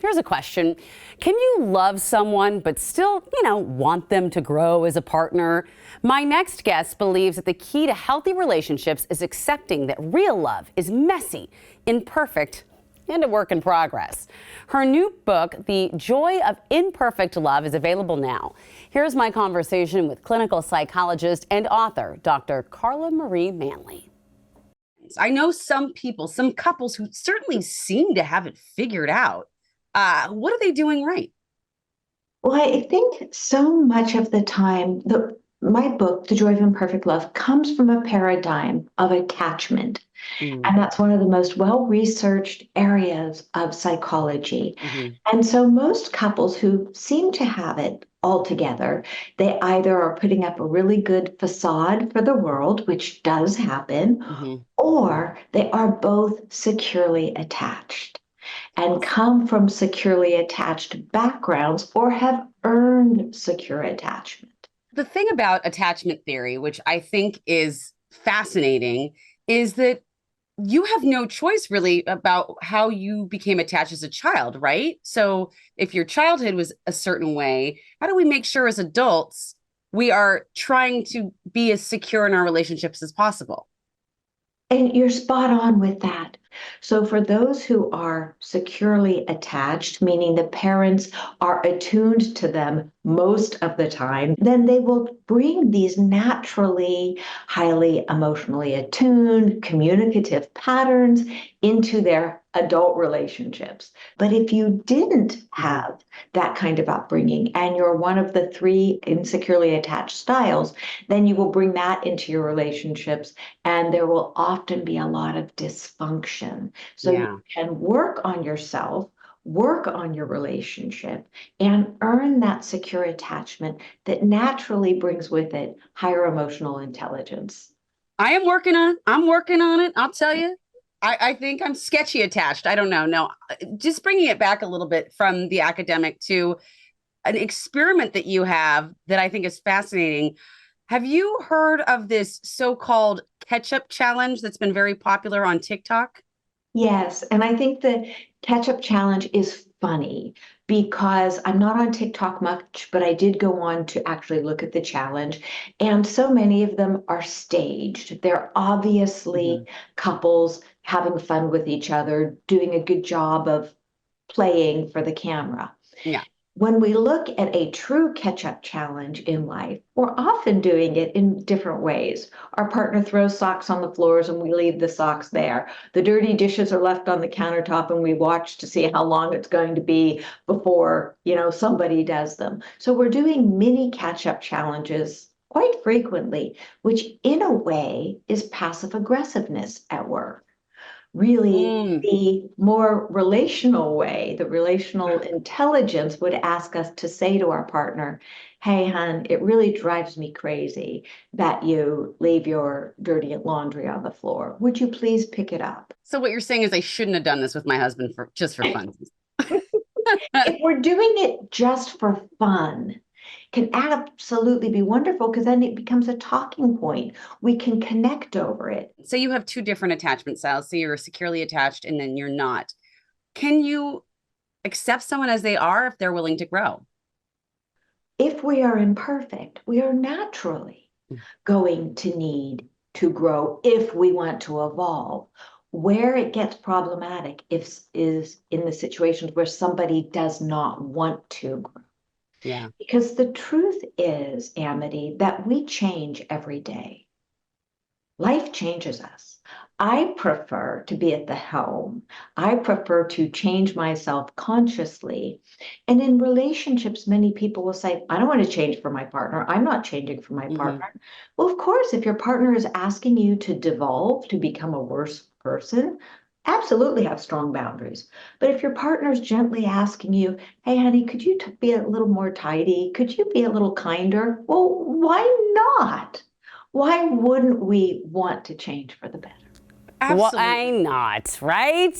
Here's a question. Can you love someone but still, want them to grow as a partner? My next guest believes that the key to healthy relationships is accepting that real love is messy, imperfect, and a work in progress. Her new book, The Joy of Imperfect Love, is available now. Here's my conversation with clinical psychologist and author, Dr. Carla Marie Manly. I know some couples who certainly seem to have it figured out. What are they doing right? Well, I think so much of the time, my book, The Joy of Imperfect Love, comes from a paradigm of attachment. Mm. And that's one of the most well-researched areas of psychology. Mm-hmm. And so most couples who seem to have it all together, they either are putting up a really good facade for the world, which does happen, Mm-hmm. or they are both securely attached and come from securely attached backgrounds or have earned secure attachment. The thing about attachment theory, which I think is fascinating, is that you have no choice really about how you became attached as a child, right? So if your childhood was a certain way, how do we make sure as adults we are trying to be as secure in our relationships as possible? And you're spot on with that. So, for those who are securely attached, meaning the parents are attuned to them most of the time, then they will bring these naturally highly emotionally attuned, communicative patterns into their adult relationships. But if you didn't have that kind of upbringing and you're one of the three insecurely attached styles, then you will bring that into your relationships and there will often be a lot of dysfunction. So Yeah. you can work on yourself, work on your relationship, and earn that secure attachment that naturally brings with it higher emotional intelligence. I'm working on it. I'll tell you. I think I'm sketchy attached. I don't know. No, just bringing it back a little bit from the academic to an experiment that you have that I think is fascinating. Have you heard of this so-called ketchup challenge that's been very popular on TikTok? Yes, and I think the catch-up challenge is funny because I'm not on TikTok much, but I did go on to actually look at the challenge, and so many of them are staged. They're obviously couples having fun with each other, doing a good job of playing for the camera. Yeah. When we look at a true catch-up challenge in life, we're often doing it in different ways. Our partner throws socks on the floors and we leave the socks there. The dirty dishes are left on the countertop and we watch to see how long it's going to be before, somebody does them. So we're doing mini catch-up challenges quite frequently, which in a way is passive aggressiveness at work. Really, Mm. the more relational way, the relational intelligence would ask us to say to our partner, hey, hon, it really drives me crazy that you leave your dirty laundry on the floor. Would you please pick it up? So what you're saying is I shouldn't have done this with my husband for just for fun. If we're doing it just for fun, can absolutely be wonderful because then it becomes a talking point. We can connect over it. So you have two different attachment styles. So you're securely attached and then you're not. Can you accept someone as they are if they're willing to grow? If we are imperfect, we are naturally going to need to grow if we want to evolve. Where it gets problematic is in the situations where somebody does not want to grow. Yeah. Because the truth is, Amity, that we change every day. Life changes us. I prefer to be at the helm. I prefer to change myself consciously. And in relationships, many people will say, I don't want to change for my partner. I'm not changing for my partner. Well, of course, if your partner is asking you to devolve, to become a worse person, absolutely have strong boundaries. But if your partner is gently asking you, hey, honey, could you be a little more tidy? Could you be a little kinder? Well, why not? Why wouldn't we want to change for the better? Absolutely. Why not, right?